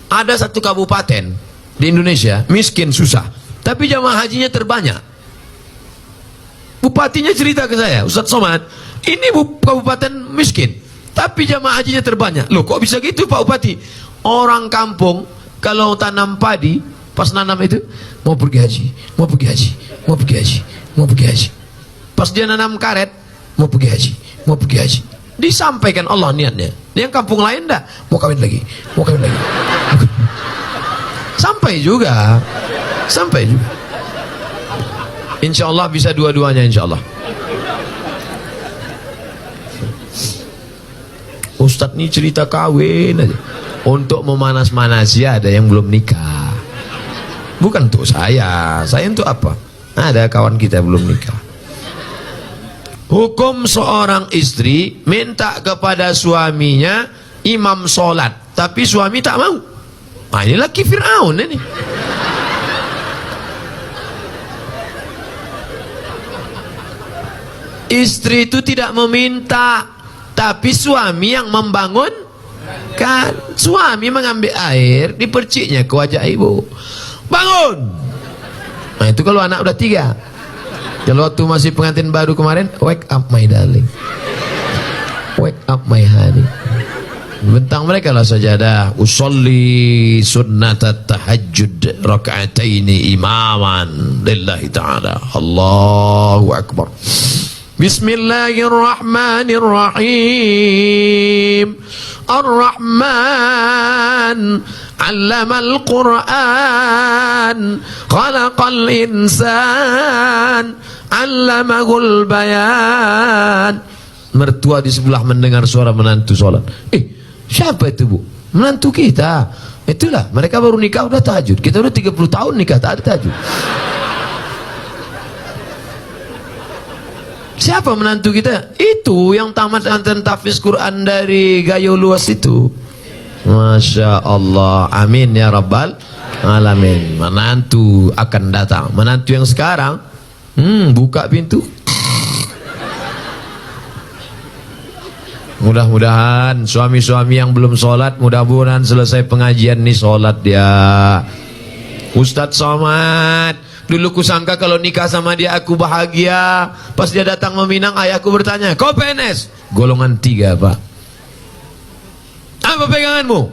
Ada satu kabupaten di Indonesia miskin susah, tapi jamaah hajinya terbanyak. Bupatinya cerita ke saya, Ustadz Somad, ini kabupaten miskin, tapi jamaah hajinya terbanyak. Loh kok bisa gitu Pak Bupati? Orang kampung kalau tanam padi, pas nanam itu mau pergi haji, mau pergi haji, mau pergi haji, mau pergi haji. Pas dia nanam karet, mau pergi haji, mau pergi haji. Disampaikan Allah niatnya. Yang kampung lain dah mau kawin lagi, mau kawin lagi. Sampai juga, sampai juga. Insya Allah bisa dua-duanya, insya Allah. Ustadz nih cerita kawin aja. Untuk memanas-manasi ada yang belum nikah. Bukan untuk saya untuk apa? Ada kawan kita belum nikah. Hukum seorang istri minta kepada suaminya imam sholat, tapi suami tak mau. Nah, ini laki Fir'aun ini. Istri itu tidak meminta, tapi suami yang membangun kan. Suami mengambil air, diperciknya ke wajah ibu, bangun. Nah itu kalau anak udah 3. Kalau waktu masih pengantin baru kemarin, wake up my darling, wake up my honey. Bentang mereka lah sajadah. Usolli sunnatat tahajjud raka'ataini imaman lillahi ta'ala. Allahu akbar. Bismillahirrahmanirrahim. Ar-Rahman 'allamal Qur'an, khalaqal insan, 'allamahul bayan. Mertua di sebelah mendengar suara menantu sholat. Siapa itu bu? Menantu kita. Itulah, mereka baru nikah udah tahajud. Kita udah 30 tahun nikah tak ada tahajud. Siapa menantu kita? Itu yang tamat antara tahfiz Quran dari Gayo Luas itu. Masya Allah, amin ya rabbal alamin. Menantu akan datang. Menantu yang sekarang, buka pintu. Mudah-mudahan suami-suami yang belum sholat, mudah-mudahan selesai pengajian nih sholat dia. Ustadz Somad, dulu kusangka kalau nikah sama dia aku bahagia. Pas dia datang meminang, ayahku bertanya, kau PNS? Golongan 3 pak. Apa peganganmu?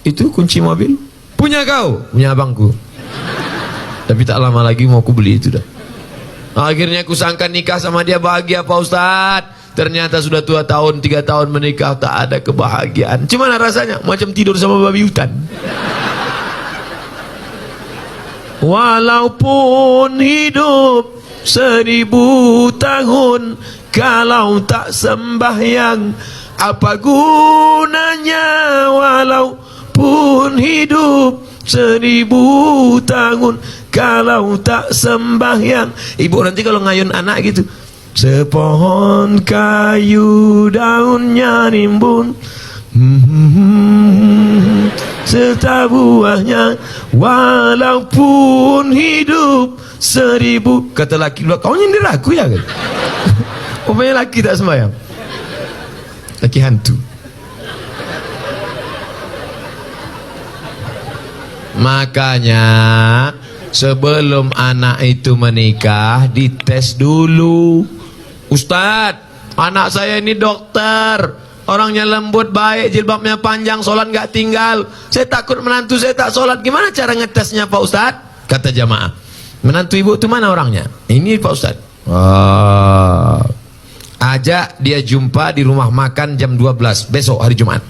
Itu kunci mobil. Punya kau? Punya abangku. Tapi tak lama lagi mau aku beli itu dah. Akhirnya kusangka nikah sama dia bahagia Pak Ustadz. Ternyata sudah 2 tahun, 3 tahun menikah, tak ada kebahagiaan. Gimana rasanya? Macam tidur sama babi hutan. Walaupun hidup 1000 tahun, kalau tak sembahyang, apa gunanya? Walaupun hidup 1000 tahun, kalau tak sembahyang. Ibu nanti kalau ngayun anak gitu, sepohon kayu daunnya rimbun, serta buahnya, walaupun hidup 1000. Kata laki, kau nyindir aku ya? Rupanya laki tak sembahyang. Laki hantu. Makanya sebelum anak itu menikah, dites dulu. Ustadz, anak saya ini dokter, orangnya lembut, baik, jilbabnya panjang, sholat nggak tinggal. Saya takut menantu saya tak sholat. Gimana cara ngetesnya Pak Ustadz? Kata jamaah, menantu ibu itu mana orangnya? Ini Pak Ustadz. Ajak dia jumpa di rumah makan jam 12 besok hari Jumat.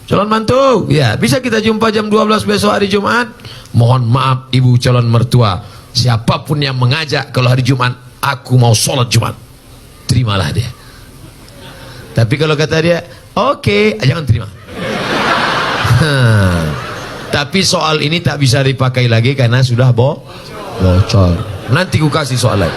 Calon mantu, ya bisa kita jumpa jam 12 besok hari Jumat. Mohon maaf ibu calon mertua, siapapun yang mengajak kalau hari Jumat, aku mau sholat Jumat, terimalah dia. Tapi kalau kata dia, oke, jangan terima. Tapi soal ini tak bisa dipakai lagi karena sudah bocor. Nanti ku kasih soal lain.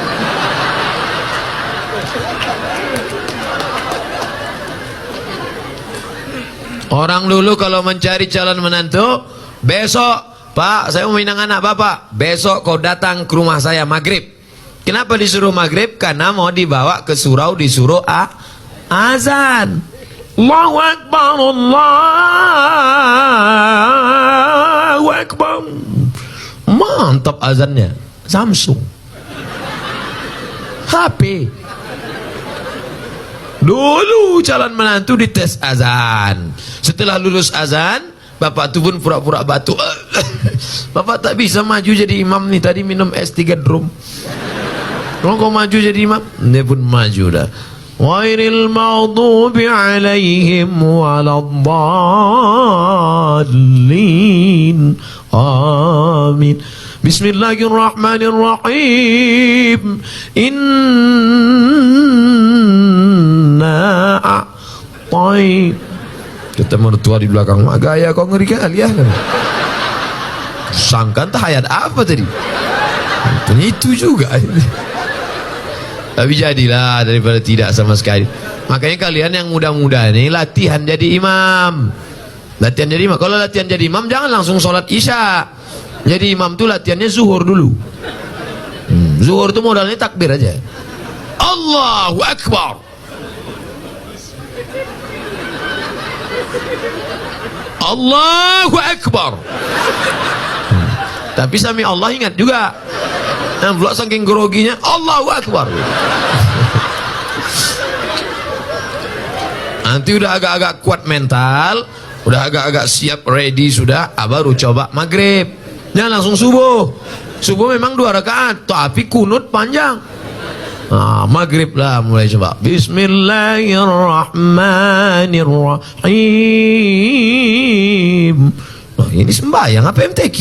Orang dulu kalau mencari calon menantu, besok Pak, saya mau minang anak Bapak, besok kau datang ke rumah saya maghrib. Kenapa disuruh maghrib? Karena mau dibawa ke surau, disuruh azan. Allahu Akbar, Allah mantap azannya. Samsung. HP. Dulu calon menantu dites azan. Setelah lulus azan, bapak tu pun pura-pura batuk. Bapak tak bisa maju jadi imam nih, tadi minum es 3 drum. Kalau kau maju jadi imam, dia pun maju dah. Ghairil maghdubi alaihim waladdallin. Amin. Bismillahirrahmanirrahim. Inna a'tai. Kata mertua di belakang, mak gaya kau ngeri kali ya. Sangkan tak ayat apa tadi? Itu juga. Tapi jadilah daripada tidak sama sekali. Makanya kalian yang muda-muda ini latihan jadi imam. Latihan jadi imam. Kalau latihan jadi imam jangan langsung sholat isya. Jadi imam tuh latihannya zuhur dulu. Zuhur tuh modalnya takbir aja. Allahu Akbar. Allahu Akbar. Tapi sami Allah ingat juga. Yang pula saking groginya Allahu Akbar. Nanti udah agak-agak kuat mental, udah agak-agak siap ready sudah, baru coba maghrib. Jangan langsung subuh. Subuh memang 2 rakaat, tapi kunut panjang. Maghrib lah mulai coba. Bismillahirrahmanirrahim. Ini sembahyang apa MTQ?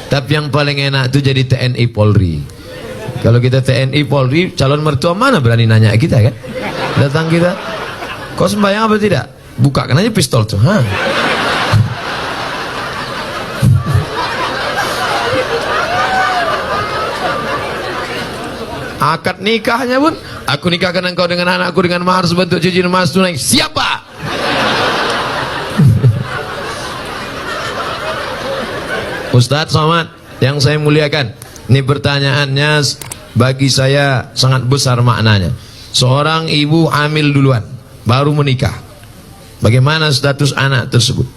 Tapi yang paling enak itu jadi TNI Polri. Kalau kita TNI Polri, calon mertua mana berani nanya kita kan? Datang kita, kau sembahyang apa tidak? Bukakan aja pistol tuh. Akad nikahnya pun, aku nikahkan engkau dengan anakku dengan mahar sebentuk cincin emas tunai. Siapa? Ustadz Somad yang saya muliakan, ini pertanyaannya bagi saya sangat besar maknanya. Seorang ibu hamil duluan, baru menikah. Bagaimana status anak tersebut?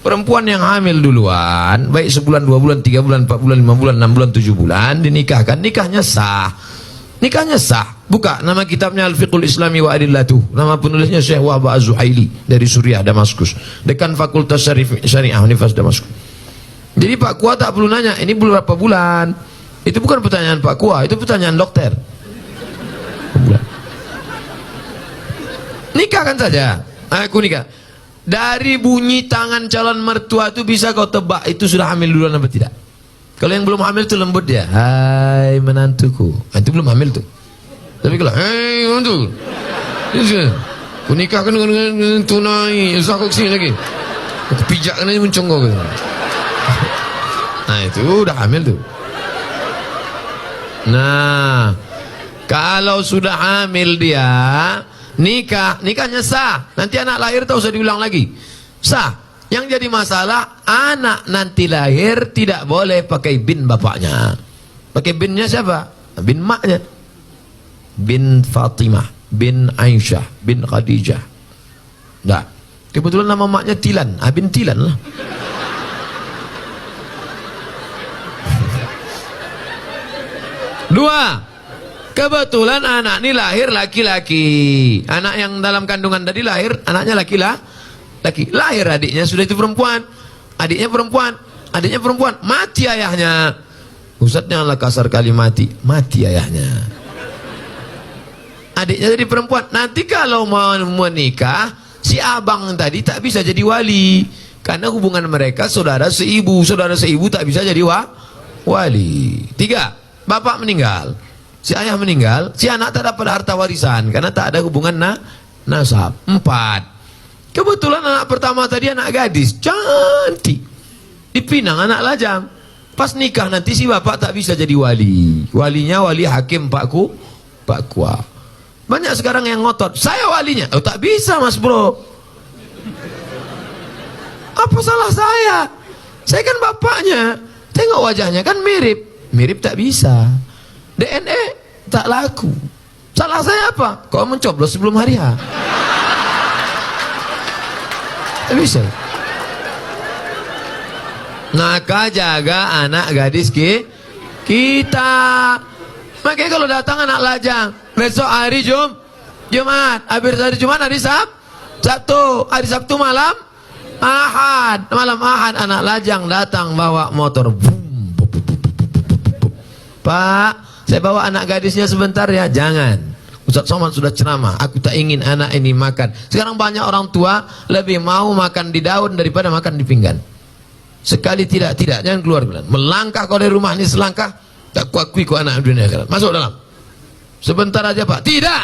Perempuan yang hamil duluan, baik sebulan, 2 bulan, 3 bulan, 4 bulan, 5 bulan, 6 bulan, 7 bulan, dinikahkan, nikahnya sah. Nikahnya sah. Buka nama kitabnya Al-Fiqhul Islami wa Adillatuh. Nama penulisnya Syekh Wahba Az-Zuhaili dari Suriah, Damaskus. Dekan Fakultas Syariah Universitas Damaskus. Jadi Pak Kua tak perlu nanya, ini belum berapa bulan. Itu bukan pertanyaan Pak Kua, itu pertanyaan dokter. Nikahkan saja. Aku nikah. Dari bunyi tangan calon mertua itu bisa kau tebak itu sudah hamil duluan apa tidak. Kalau yang belum hamil itu lembut dia. Hai menantuku. Itu belum hamil tuh. Tapi kalau hai menantu, ku nikahkan dengan tunai. Usah kau kesini lagi. Aku pijakkan aja muncung kau. Nah itu udah hamil tuh. Nah kalau sudah hamil dia, nikahnya sah. Nanti anak lahir tak usah diulang lagi. Sah. Yang jadi masalah anak nanti lahir tidak boleh pakai bin bapaknya. Pakai binnya siapa? Bin maknya. Bin Fatimah, bin Aisyah, bin Khadijah. Nah, kebetulan nama maknya Tilan. Bin Tilan lah. Dua, kebetulan anak ini lahir laki-laki. Anak yang dalam kandungan tadi lahir, anaknya laki. Lahir adiknya sudah itu perempuan. Adiknya perempuan. Mati ayahnya. Ustaz janganlah kasar kali mati ayahnya. Adiknya jadi perempuan. Nanti kalau mau menikah, si abang tadi tak bisa jadi wali. Karena hubungan mereka saudara seibu. Saudara seibu tak bisa jadi wali. Tiga, bapak meninggal. Si ayah meninggal, si anak tak dapat harta warisan karena tak ada hubungan nasab. Empat, kebetulan anak pertama tadi anak gadis, cantik, dipinang anak lajang. Pas nikah nanti si bapak tak bisa jadi wali. Walinya wali hakim Pak Kua. Banyak sekarang yang ngotot, saya walinya. Oh tak bisa mas bro. Apa salah saya? Saya kan bapaknya. Tengok wajahnya kan mirip tak bisa. DNA tak laku. Salah saya apa? Kau mencoblos sebelum hari H. Tak bisa. Maka jaga anak gadis kita. Makanya kalau datang anak lajang, besok hari Jumat, habis hari Jumat hari Sabtu, hari Sabtu malam Ahad anak lajang datang bawa motor. Pak, saya bawa anak gadisnya sebentar ya. Jangan, Ustaz Somad sudah ceramah, aku tak ingin anak ini makan. Sekarang banyak orang tua lebih mau makan di daun daripada makan di pinggan. Sekali tidak, jangan keluar. Melangkah kau dari rumah ini selangkah, tak kuakui kau anak dunia akhirat. Masuk dalam. Sebentar aja Pak. Tidak.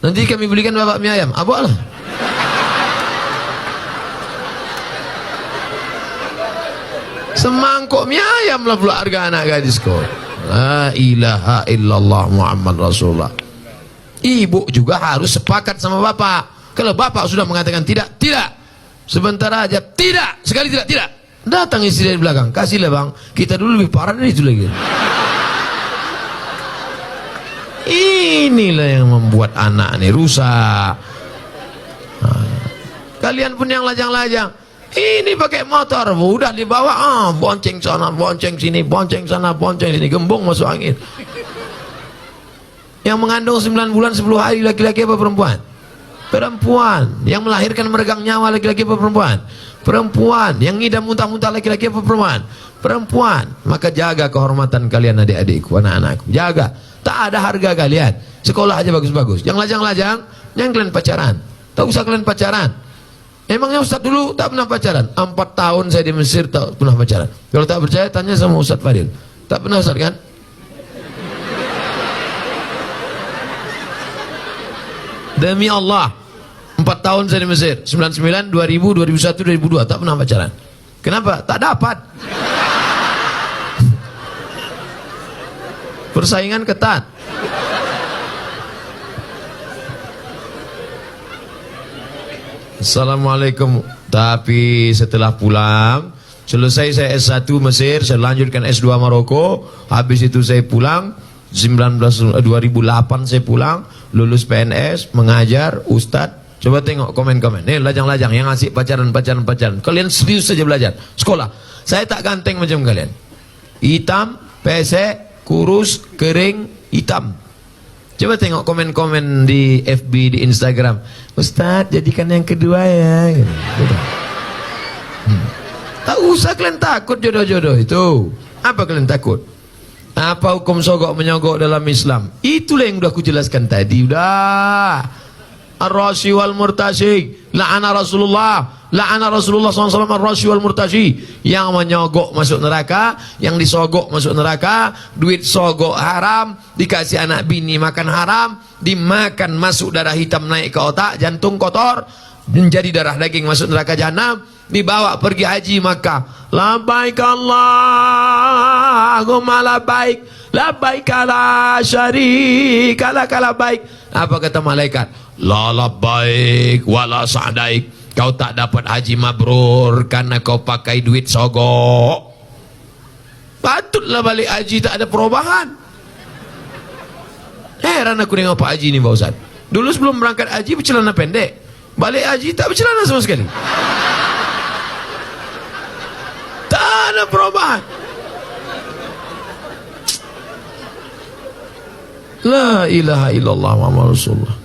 Nanti kami belikan bapak mie ayam. Abah lah. Semangkuk mie ayam lah pula harga anak gadis kau. La ilaha illallah Muhammad Rasulullah. Ibu juga harus sepakat sama bapak. Kalau bapak sudah mengatakan tidak. Sebentar aja, tidak. Sekali tidak. Datang istri dari belakang, kasihlah bang, kita dulu lebih parah dari itu lagi. Inilah yang membuat anak ini rusak. Kalian pun yang lajang-lajang, ini pakai motor, udah dibawa, bonceng sana, bonceng sini, bonceng sana, bonceng sini, gembung masuk angin. Yang mengandung 9 bulan 10 hari laki-laki apa perempuan? Perempuan. Yang melahirkan meregang nyawa laki-laki apa perempuan? Perempuan. Yang ngidam muntah-muntah laki-laki apa perempuan? Maka jaga kehormatan kalian adik-adikku, anak-anakku. Jaga. Tak ada harga kalian. Sekolah aja bagus-bagus. Yang lajang-lajang, yang kalian pacaran. Tak usah kalian pacaran. Emangnya Ustaz dulu tak pernah pacaran? 4 tahun saya di Mesir tak pernah pacaran. Kalau tak percaya tanya sama Ustaz Fadil. Tak pernah Ustaz kan? Demi Allah, 4 tahun saya di Mesir, 99, 2000, 2001, 2002 tak pernah pacaran. Kenapa? Tak dapat. Persaingan ketat. Assalamualaikum. Tapi setelah pulang, selesai saya S1 Mesir, saya lanjutkan S2 Maroko. Habis itu saya pulang 2008 saya pulang, lulus PNS, mengajar, Ustadz. Coba tengok komen-komen. Nih lajang-lajang yang ngasih pacaran. Kalian serius saja belajar. Sekolah. Saya tak ganteng macam kalian. Hitam, pesek, kurus, kering, hitam. Coba tengok komen-komen di FB, di Instagram. Ustadz, jadikan yang kedua ya. Tak usah kalian takut jodoh-jodoh itu. Apa kalian takut? Apa hukum sogok menyogok dalam Islam? Itulah yang sudah aku jelaskan tadi. Udah. Ar-rashi wal murtashi. La'ana Rasulullah SAW ar-rashi wal murtashi. Yang menyogok masuk neraka, yang disogok masuk neraka. Duit sogok haram, dikasih anak bini makan haram, dimakan masuk darah hitam naik ke otak, jantung kotor, menjadi darah daging masuk neraka jahanam. Dibawa pergi haji Makkah. Labbaik Allahumma labbaik, labbaik la syarika lak labbaik. Apa kata malaikat? La labbaik wala sa'daik. Kau tak dapat haji mabrur karena kau pakai duit sogok. Patutlah balik haji tak ada perubahan. Heran aku dengan Pak Haji ini Pak Ustaz. Dulu sebelum berangkat haji bercelana pendek, balik haji tak bercelana sama sekali. Tak ada perubahan. La ilaha illallah Muhammad Rasulullah.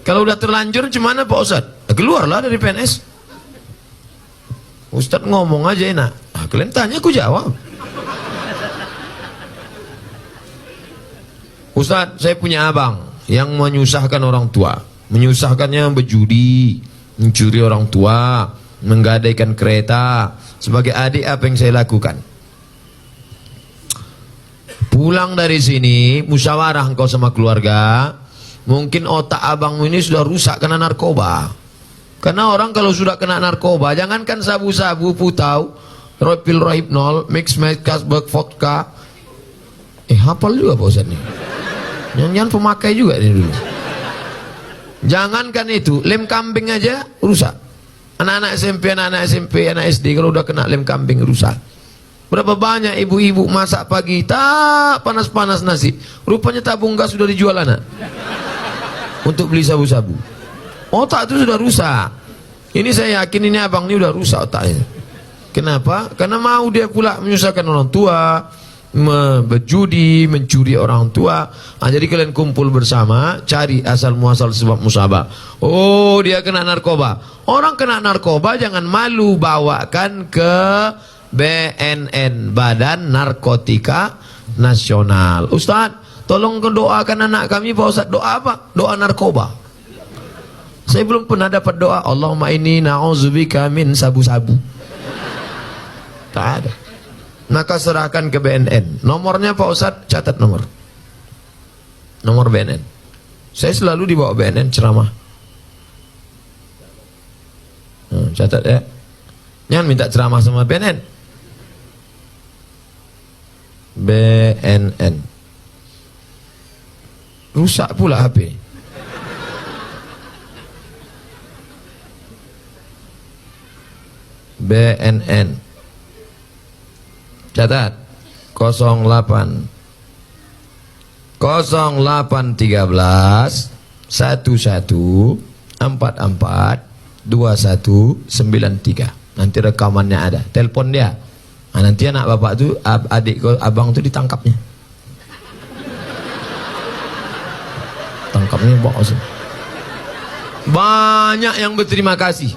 Kalau udah terlanjur gimana Pak Ustaz? Keluarlah dari PNS. Ustaz ngomong aja enak. Kalian tanya aku jawab. Ustaz, saya punya abang yang menyusahkan orang tua. Menyusahkannya berjudi, mencuri orang tua, menggadaikan kereta. Sebagai adik apa yang saya lakukan? Pulang dari sini, musyawarah engkau sama keluarga. Mungkin otak abangmu ini sudah rusak karena narkoba. Karena orang kalau sudah kena narkoba, jangankan sabu-sabu, putau, pil rohypnol, mix kasbek, vodka. Hafal juga Pak Ustaz nih. Jangan pemakai juga ini dulu. Jangankan itu, lem kambing aja rusak. Anak-anak SMP, anak SD kalau udah kena lem kambing rusak. Berapa banyak ibu-ibu masak pagi tak panas-panas nasi, rupanya tabung gas sudah dijual anak untuk beli sabu-sabu. Otak itu sudah rusak. Ini saya yakin ini abang ini udah rusak otaknya. Kenapa? Karena mau dia pula menyusahkan orang tua, berjudi, mencuri orang tua. Jadi kalian kumpul bersama, cari asal muasal sebab musabah. Oh, dia kena narkoba. Orang kena narkoba jangan malu, bawakan ke BNN, Badan Narkotika Nasional. Ustaz, tolong doakan anak kami. Pak Ustaz, doa apa? Doa narkoba. Saya belum pernah dapat doa Allahumma inni na'udzubika min sabu-sabu. Tak ada. Maka serahkan ke BNN. Nomornya Pak Ustadz, catat nomor BNN. Saya selalu dibawa BNN ceramah. Catat ya. Jangan minta ceramah sama BNN. BNN. Rusak pula HP. BNN. Catat 08 08 13 11 44 21 93. Nanti rekamannya ada. Telepon dia. Nah, nanti anak bapak tuh, adik abang tuh ditangkapnya. Tangkapnya bos. Banyak yang berterima kasih.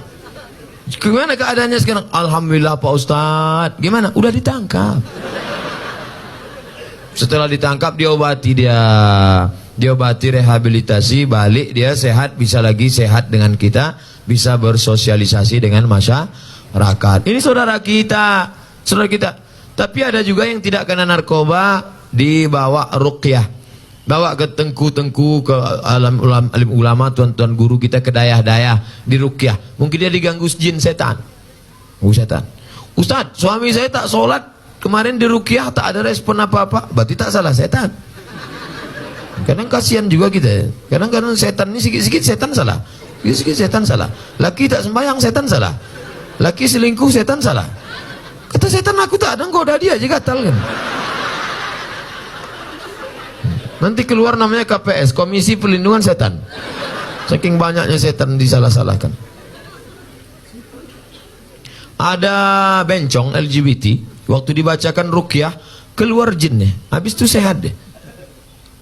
Gimana keadaannya sekarang? Alhamdulillah Pak Ustadz. Gimana? Udah ditangkap. Setelah ditangkap diobati dia. Diobati, rehabilitasi, balik dia sehat, bisa lagi sehat dengan kita, bisa bersosialisasi dengan masyarakat. Ini saudara kita, saudara kita. Tapi ada juga yang tidak kena narkoba, dibawa ruqyah. Bawa ke tengku-tengku, ke alim ulama, tuan-tuan guru kita, ke dayah-dayah, di ruqyah. Mungkin dia diganggu jin setan. Setan. Ustaz, suami saya tak sholat, kemarin di ruqyah tak ada respon apa-apa. Berarti tak salah setan. Kadang kasihan juga kita. Kadang-kadang setan ini sikit-sikit setan salah. Sikit-sikit setan salah. Laki tak sembahyang, setan salah. Laki selingkuh, setan salah. Kata setan, aku tak ada, engkau dah dia aja gatal kan. Nanti keluar namanya KPS, Komisi Perlindungan Setan. Saking banyaknya setan disalah-salahkan. Ada bencong LGBT, waktu dibacakan ruqyah, keluar jinnya. Habis itu sehat deh.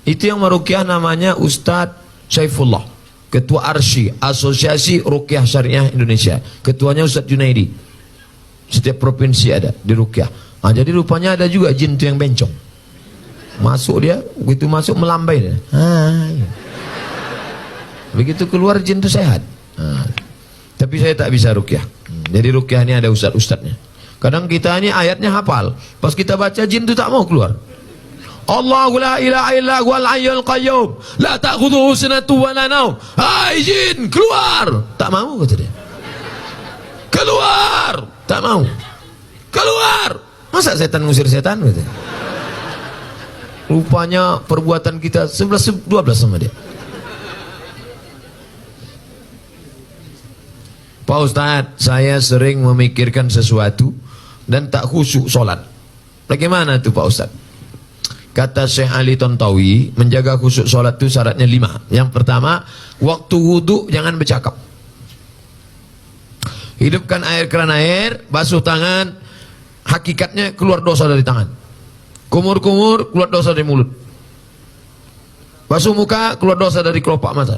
Itu yang meruqyah namanya Ustadz Saifullah, Ketua ARSY, Asosiasi Ruqyah Syariah Indonesia. Ketuanya Ustadz Junaidi. Setiap provinsi ada di ruqyah. Nah, jadi rupanya ada juga jin itu yang bencong. Masuk dia, begitu masuk melambai dia. Begitu keluar jin itu sehat. Tapi saya tak bisa ruqyah. Jadi ruqyah ini ada ustad-ustadnya. Kadang kita ini ayatnya hafal, pas kita baca jin itu tak mau keluar. Allahu la ilaha illa huwal hayyul qayyum, la ta'khudhuhu sinatun wa la naum. Hai jin, keluar. Tak mau kata dia. Keluar, tak mau. Keluar. Masa setan ngusir setan kata dia. Rupanya perbuatan kita 11-12 sama dia. Pak Ustadz, saya sering memikirkan sesuatu dan tak khusyuk sholat. Bagaimana itu Pak Ustadz? Kata Syekh Ali Tontawi, menjaga khusyuk sholat itu syaratnya 5. Yang pertama, waktu wudhu jangan bercakap. Hidupkan keran air, basuh tangan, hakikatnya keluar dosa dari tangan. Kumur-kumur, keluar dosa dari mulut. Basuh muka, keluar dosa dari kelopak mata.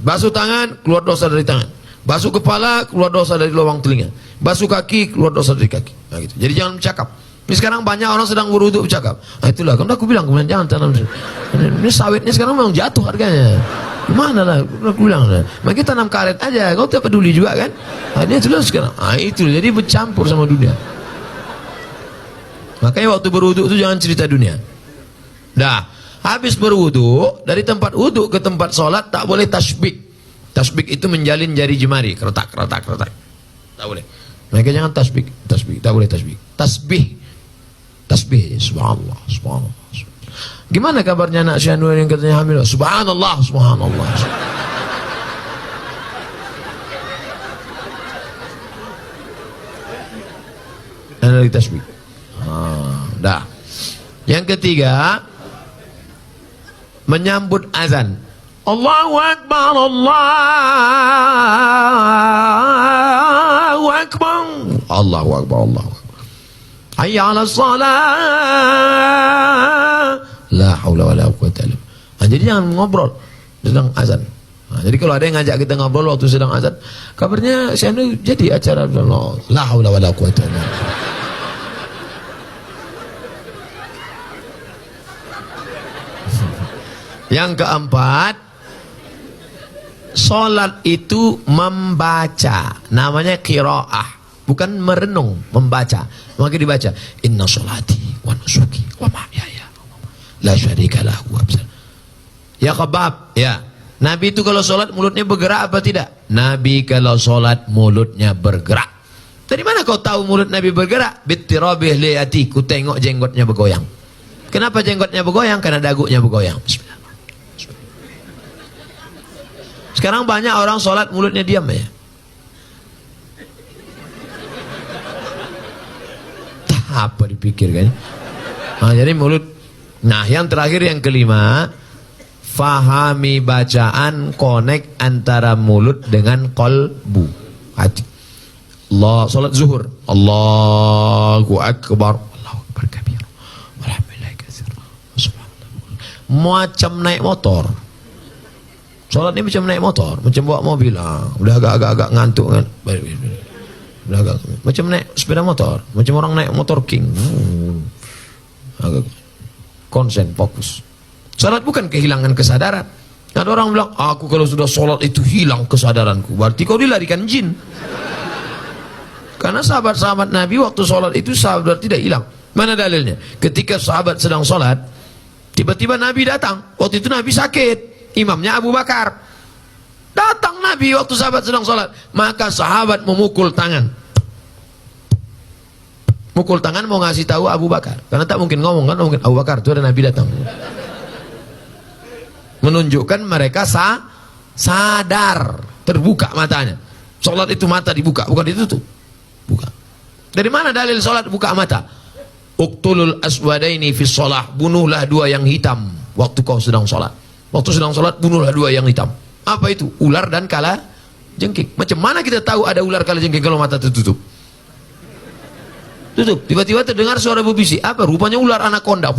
Basuh tangan, keluar dosa dari tangan. Basuh kepala, keluar dosa dari lubang telinga. Basuh kaki, keluar dosa dari kaki. Nah, gitu. Jadi jangan bercakap. Ini sekarang banyak orang sedang berwudu bercakap. Nah, itulah, kan aku bilang kemudian jangan tanam. Ini sawitnya sekarang memang jatuh harganya. Gimana lah, aku bilang lah. Maka tanam karet aja, kau tak peduli juga kan. Nah, dia jelas sekarang. Nah, itu jadi bercampur sama dunia. Makanya waktu berwudu itu jangan cerita dunia. Dah, habis berwudu, dari tempat wudu ke tempat sholat tak boleh tasbih. Tasbih itu menjalin jari jemari, keretak. Tak boleh. Makanya jangan tasbih, tak boleh tasbih. Tasbih, subhanallah. Gimana kabarnya anak Syanur yang katanya hamil? Subhanallah. Dan lagi tasbih. Dah. Yang ketiga, menyambut azan. Allahu Akbar, Allahu Akbar, Allahu Akbar, Allahu Akbar. Hayya 'alas shalah. La haula wala quwwata illa billah. Nah, jadi jangan ngobrol sedang azan. Nah, jadi kalau ada yang ngajak kita ngobrol waktu sedang azan, kabarnya saya ini jadi acara la haula wala quwwata illa billah. Yang keempat, sholat itu membaca, namanya qiraah, bukan merenung, membaca. Maka dibaca, inna sholati wa nusuki wa mahyaya la syarika lahu. Ya Khabab, ya. Nabi itu kalau sholat mulutnya bergerak apa tidak? Nabi kalau sholat mulutnya bergerak. Dari mana kau tahu mulut Nabi bergerak? Bittirabih liyati, ku tengok jenggotnya bergoyang. Kenapa jenggotnya bergoyang? Karena dagunya bergoyang. Bismillah. Sekarang banyak orang sholat mulutnya diam ya. Apa dipikirkan? Nah, jadi mulut. Nah, yang terakhir yang kelima, fahami bacaan, connect antara mulut dengan qalbu, hati. Allah, sholat zuhur, Allahu Akbar, Allahu Akbar kabir, walhamdulillah katsir, subhanallah. Macam naik motor. Sholat ini macam naik motor, macam bawa mobil. Udah agak-agak ngantuk kan. Udah agak, macam naik sepeda motor, macam orang naik motor king. Agak konsen, fokus. Sholat bukan kehilangan kesadaran. Ada orang bilang, aku kalau sudah sholat itu hilang kesadaranku. Berarti kau dilarikan jin. Karena sahabat-sahabat Nabi waktu sholat itu sahabat tidak hilang. Mana dalilnya? Ketika sahabat sedang sholat, tiba-tiba Nabi datang. Waktu itu Nabi sakit. Imamnya Abu Bakar. Datang Nabi waktu sahabat sedang sholat, maka sahabat memukul tangan. Mukul tangan mau ngasih tahu Abu Bakar, karena tak mungkin ngomong kan, mungkin Abu Bakar itu ada Nabi datang. Menunjukkan mereka sadar, terbuka matanya. Sholat itu mata dibuka, bukan ditutup. Buka. Dari mana dalil sholat buka mata? Uqtulul aswadaini fi sholah, bunuhlah dua yang hitam waktu kau sedang sholat. Waktu sedang sholat, bunuhlah dua yang hitam. Apa itu? Ular dan kala jengking. Macam mana kita tahu ada ular kala jengking kalau mata tertutup? Tutup. Tiba-tiba terdengar suara berbisik. Apa? Rupanya ular anaconda.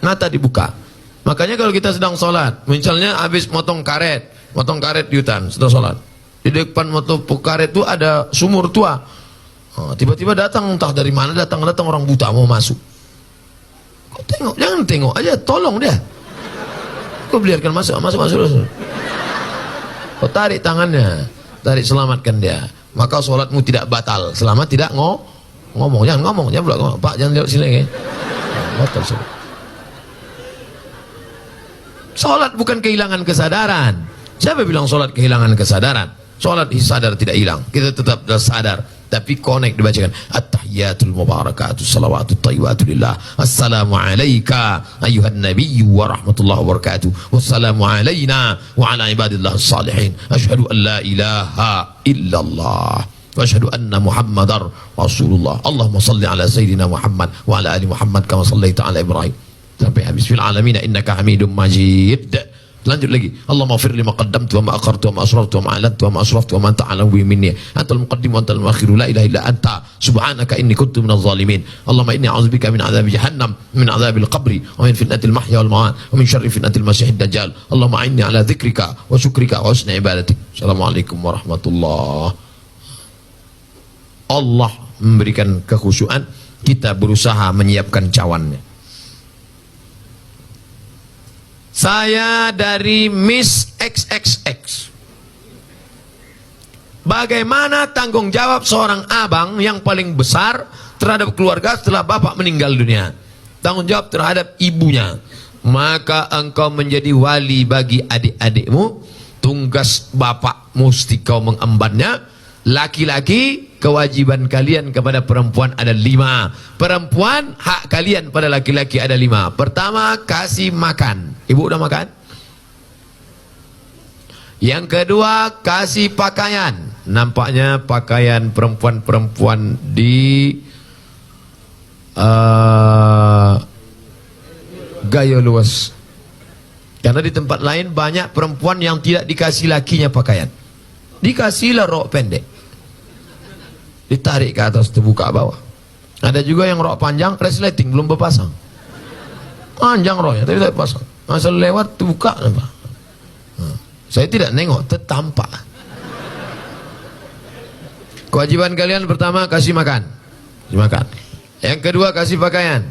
Mata dibuka. Makanya kalau kita sedang sholat, misalnya habis motong karet di hutan, sedang sholat. Di depan motong karet itu ada sumur tua. Tiba-tiba datang, entah dari mana datang orang buta mau masuk. Kau tengok, jangan tengok aja, tolong dia. Kau biarkan masuk. Kau tarik tangannya, selamatkan dia. Maka sholatmu tidak batal selama tidak ngomong. Jangan ngomong, jangan ngomong. Pak, jangan lewat sini. Batal sholat. Sholat bukan kehilangan kesadaran. Siapa bilang sholat kehilangan kesadaran? Sholat sadar tidak hilang, kita tetap sadar. Tapi connect dibacakan at-tahiyatul mubarakatuh salawatut thayyibatu lillah, assalamu alayka ayyuhan nabiyyu wa rahmatullahi wa barakatuh, wassalamu alayna wa ala ibadillah salihin, asyhadu an la ilaha illallah wa asyhadu anna muhammadar rasulullah, Allahumma salli ala sayyidina Muhammad wa ala ali Muhammad kama sallaita ala Ibrahim sampai habis. Fil alamin innaka hamidum majid. Lanjut lagi, Allahumma ighfir li ma qaddamtu wa ma akhartu wa ma asrartu wa ma a'lantu wa ma asraftu wa ma anta a'lamu bi minni, antal muqaddim wa antal muakhir, la ilaha illa anta subhanaka inni kuntu minadh zalimin. Allahumma inni a'udzubika min adzabi jahannam, min adzabil qabri, wa min fitnatil mahya wal mamat, wa min syarri fitnatil masiihid dajjal. Allahumma inni ala dzikrika wa syukrika wa husni ibadatik. Assalamualaikum warahmatullahi. Allah memberikan kekhusyuan, kita berusaha menyiapkan cawannya. Saya dari Miss XXX. Bagaimana tanggung jawab seorang abang yang paling besar terhadap keluarga setelah bapak meninggal dunia? Tanggung jawab terhadap ibunya. Maka engkau menjadi wali bagi adik-adikmu. Tugas bapak mesti kau mengembannya. Laki-laki, kewajiban kalian kepada perempuan ada 5. Perempuan, hak kalian pada laki-laki ada 5. Pertama, kasih makan. Ibu udah makan? Yang kedua, kasih pakaian. Nampaknya pakaian perempuan-perempuan di gaya luas. Karena di tempat lain banyak perempuan yang tidak dikasih lakinya pakaian. dikasihlah rok pendek. Ditarik ke atas, terbuka bawah. Ada juga yang rok panjang, resleting, belum berpasang. Panjang roknya, tapi tidak pasang. Asal lewat, terbuka. Saya tidak nengok, tertampak. Kewajiban kalian pertama, kasih makan. Makan. Yang kedua, kasih pakaian.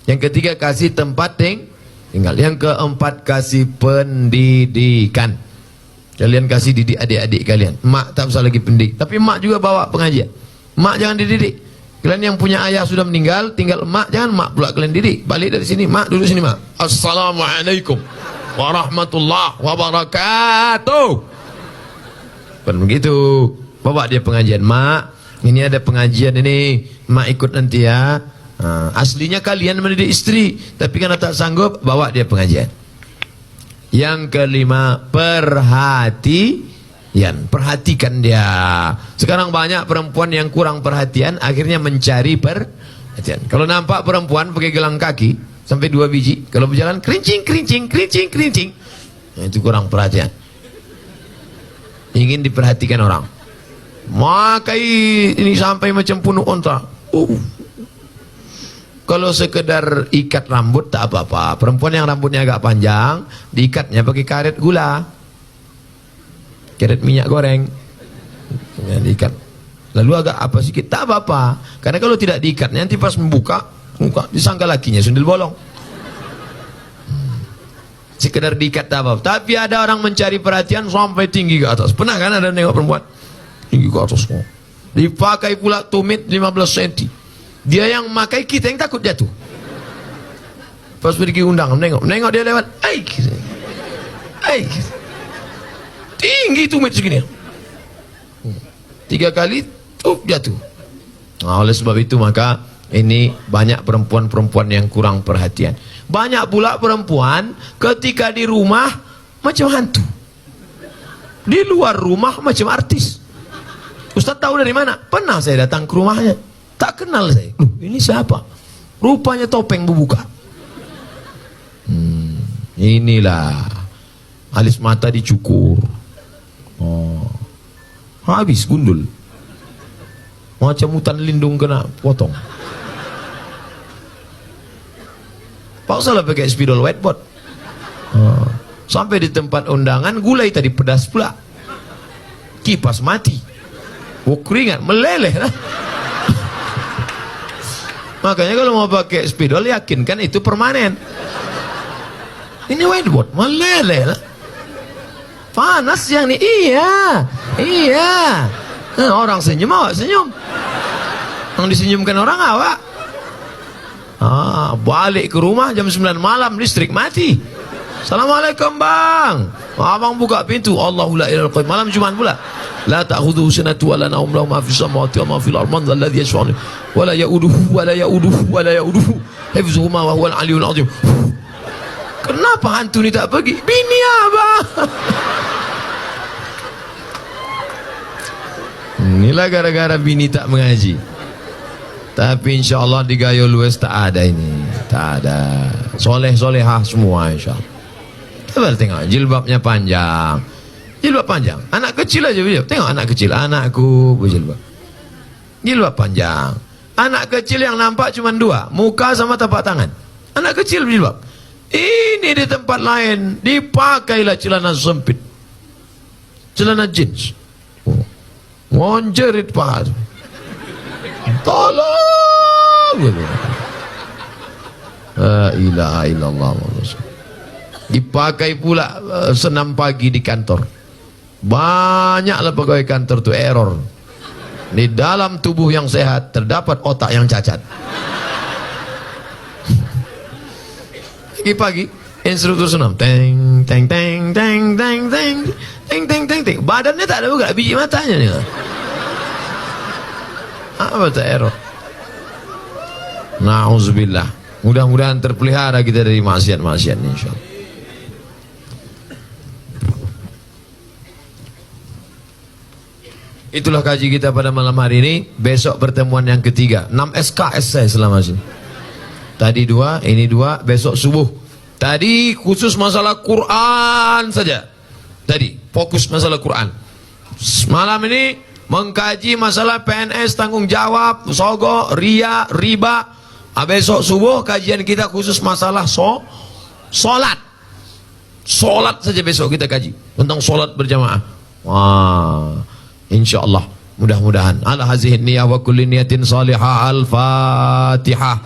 Yang ketiga, kasih tempat tinggal. Yang keempat, kasih pendidikan. Kalian kasih didik adik-adik kalian. Mak tak usah lagi pendidik, tapi mak juga bawa pengajian. Mak jangan dididik. Kalian yang punya ayah sudah meninggal, tinggal mak, jangan mak pula kalian didik. Balik dari sini, mak duduk sini mak. Assalamualaikum warahmatullahi wabarakatuh. Bukan begitu. Bawa dia pengajian. Mak, ini ada pengajian ini, mak ikut nanti ya. Aslinya kalian mendidik istri, tapi karena tak sanggup, bawa dia pengajian. Yang kelima, perhatikan dia. Sekarang banyak perempuan yang kurang perhatian, akhirnya mencari perhatian. Kalau nampak perempuan pakai gelang kaki sampai 2 biji, kalau berjalan kerincing, nah, itu kurang perhatian. Ingin diperhatikan orang. Makai ini sampai macam punuk onta. Kalau sekedar ikat rambut tak apa-apa. Perempuan yang rambutnya agak panjang, diikatnya pakai karet gula, karet minyak goreng, diikat. Lalu agak apa sedikit, tak apa-apa. Karena kalau tidak diikat, nanti pas membuka muka disangka lakinya sundel bolong. Sekedar diikat tak apa-apa. Tapi ada orang mencari perhatian sampai tinggi ke atas. Pernah kan ada nengok perempuan tinggi ke atas? Dipakai pula tumit 15 cm. Dia yang memakai, kita yang takut jatuh. Pas pergi undang, nengok dia lewat, tinggi tumit segini. 3 kali, jatuh. Nah, oleh sebab itu maka ini banyak perempuan-perempuan yang kurang perhatian. Banyak pula perempuan ketika di rumah macam hantu, di luar rumah macam artis. Ustaz tahu dari mana? Pernah saya datang ke rumahnya, tak kenal saya. Ini siapa? Rupanya topeng berbuka. Inilah alis mata dicukur. Habis gundul. Macam hutan lindung kena potong. Pak salah pakai spidol whiteboard. Sampai di tempat undangan gulai tadi pedas pula. Kipas mati. Keringat meleleh lah. Makanya kalau mau pakai spidol, yakinkan itu permanen. Ini whiteboard meleleh lah. Panas yang ini. Iya. Orang senyum, awak senyum. Yang disenyumkan orang awak. Balik ke rumah jam 9 malam, listrik mati. Assalamualaikum bang. Abang buka pintu, Allahu la ilaha illallah. Malam Jumat pula. La ta'khudhuhu sinatun wa la nawm, lahu ma fis samawati wa ma fil ardi, man dhal ladzi yashfa'u wa la ya'uduhu wa la ya'uduhu hifdzuhuma wa huwal 'aliyyul 'azim. Kenapa hantu ni tak pergi? Bini abang. Inilah gara-gara bini tak mengaji. Tapi insyaAllah di Gayo Lues tak ada ini. Tak ada. Soleh-solehah semua insyaAllah. Coba tengok jilbabnya panjang. Jilbab panjang. Anak kecil aja dia. Tengok anak kecil. Anakku berjilbab. Jilbab panjang. Anak kecil yang nampak cuma 2. Muka sama tapak tangan. Anak kecil berjilbab. Ini di tempat lain dipakailah celana sempit. Celana jeans. Monjerit paha. Tolong. La ilaha illallah. Dipakai pula senam pagi di kantor. Banyaklah pegawai kantor itu error. Di dalam tubuh yang sehat terdapat otak yang cacat. Pagi-pagi instruktur senam, teng teng teng teng teng teng teng teng teng teng. Badannya tak ada juga, biji matanya nih. Apa itu error? Nauzubillah. Mudah-mudahan terpelihara kita dari maksiat-maksiat insyaallah. Itulah kaji kita pada malam hari ini. Besok pertemuan yang ketiga. 6 SKS saya selama sini. Tadi 2, ini 2, besok subuh. Tadi khusus masalah Quran saja. Tadi fokus masalah Quran. Malam ini mengkaji masalah PNS, tanggung jawab, sogok, ria, riba. Besok subuh kajian kita khusus masalah solat. Solat saja besok kita kaji tentang solat berjamaah. Wah, insyaallah, mudah-mudahan. Ala hazihi niyah wa kulli niyatin salihah. Al-Fatihah.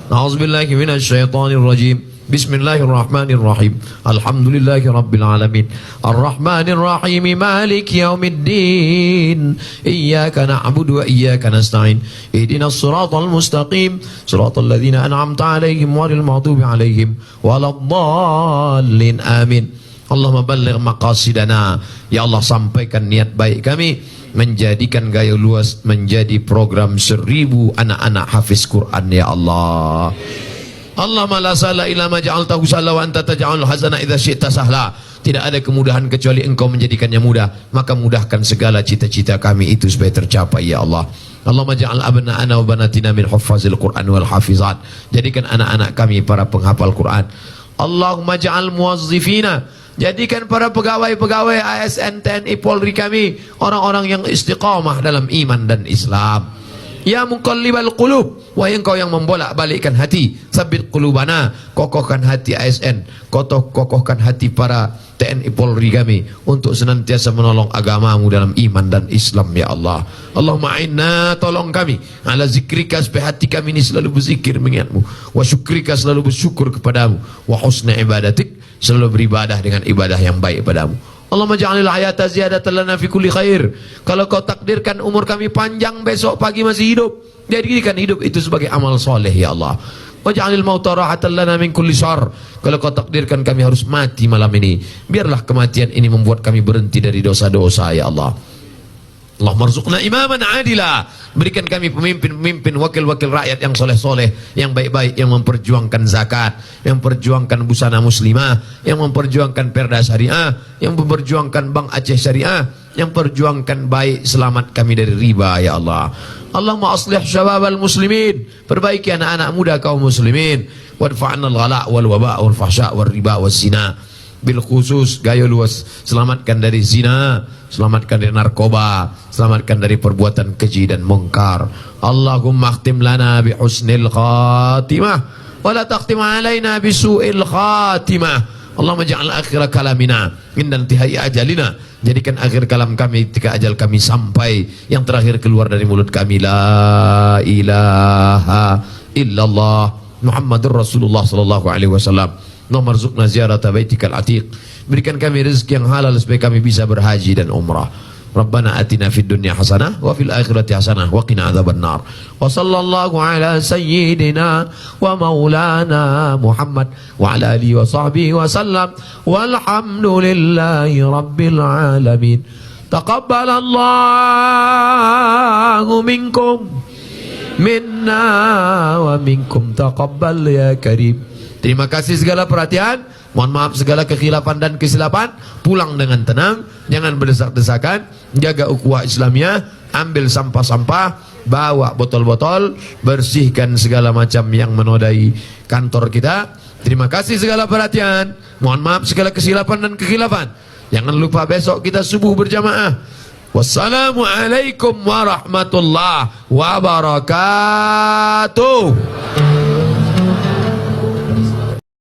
A'udzubillahi minasyaitonir rajim. Bismillahirrahmanirrahim. Alhamdulillahi rabbil alamin. Arrahmanir rahim. Maliki yaumiddin. Iyyaka na'budu wa iyyaka nasta'in. Ihdinas siratal mustaqim. Siratal ladzina an'amta 'alaihim ghairil maghdubi 'alaihim waladdallin. Amin. Allahumma balligh maqasidana. Ya Allah, sampaikan niat baik kami menjadikan Gaya Luas menjadi program 1000 anak-anak hafiz Quran ya Allah. Allahumma la sahla illa ma ja'altahu sahla wa anta taj'alul hazana idza syi'ta sahla. Tidak ada kemudahan kecuali Engkau menjadikannya mudah, maka mudahkan segala cita-cita kami itu supaya tercapai ya Allah. Allahumma ja'al abna'ana wa banatina min huffazil Qur'an wal hafizat. Jadikan anak-anak kami para penghafal Quran. Allahumma ja'al muwazzifina, jadikan para pegawai-pegawai ASN, TNI, Polri kami orang-orang yang istiqamah dalam iman dan Islam. Ya muqallibal qulub, wahai Engkau yang membolak-balikkan hati, sabit qulubana, kokohkan hati ASN, kokohkan hati para TNI Polri kami untuk senantiasa menolong agamamu dalam iman dan Islam ya Allah. Allahumma inna, tolong kami ala zikrika, supaya hati kami ini selalu berzikir mengingatmu, wa syukrika, selalu bersyukur kepadamu, wa husna ibadatik, selalu beribadah dengan ibadah yang baik padamu. Allahumma ja'alil hayata ziyadatan lana fi kulli khair. Kalau Kau takdirkan umur kami panjang, besok pagi masih hidup, jadikan hidup itu sebagai amal soleh ya Allah. Wa ja'alil mauta rahatan lana min kulli syarr. Kalau Kau takdirkan kami harus mati malam ini, biarlah kematian ini membuat kami berhenti dari dosa-dosa ya Allah. Allahumma rzuqna imaman adila, berikan kami pemimpin-pemimpin, wakil-wakil rakyat yang soleh-soleh, yang baik-baik, yang memperjuangkan zakat, yang memperjuangkan busana muslimah, yang memperjuangkan perda syariah, yang memperjuangkan Bank Aceh Syariah, yang memperjuangkan baik, selamat kami dari riba ya Allah. Allahumma aslih syababal muslimin, perbaiki anak-anak muda kaum muslimin, wadfa'na al-ghala' wal waba' wal fahsya' wal riba wal zina. Bil khusus Gaya Luas, selamatkan dari zina, selamatkan dari narkoba, selamatkan dari perbuatan keji dan mungkar. Allahumma akhtim lana bi husnil khatimah wa la takhtim alaina bi su'il khatimah. Allahumma ja'al akhir kalamina inda intihai ajalina, jadikan akhir kalam kami ketika ajal kami sampai, yang terakhir keluar dari mulut kami la ilaha illallah Muhammadur Rasulullah sallallahu alaihi wasallam. Nomor zukna ziarata baitikal atiq, berikan kami rezeki yang halal supaya kami bisa berhaji dan umrah. Rabbana atina fid dunya hasanah wa fil akhirati hasanah wa qina adzabannar. Wa sallallahu ala sayyidina wa maulana Muhammad wa ala alihi wa sahbihi wa sallam walhamdulillahi rabbil alamin. Taqabbalallahu minkum minna wa minkum taqabbal ya karim. Terima kasih segala perhatian. Mohon maaf segala kekhilafan dan kesilapan. Pulang dengan tenang, jangan berdesak-desakan. Jaga ukhuwah Islamiyah. Ambil sampah-sampah, bawa botol-botol, bersihkan segala macam yang menodai kantor kita. Terima kasih segala perhatian. Mohon maaf segala kesilapan dan kekhilafan. Jangan lupa besok kita subuh berjamaah. Wassalamualaikum warahmatullahi wabarakatuh.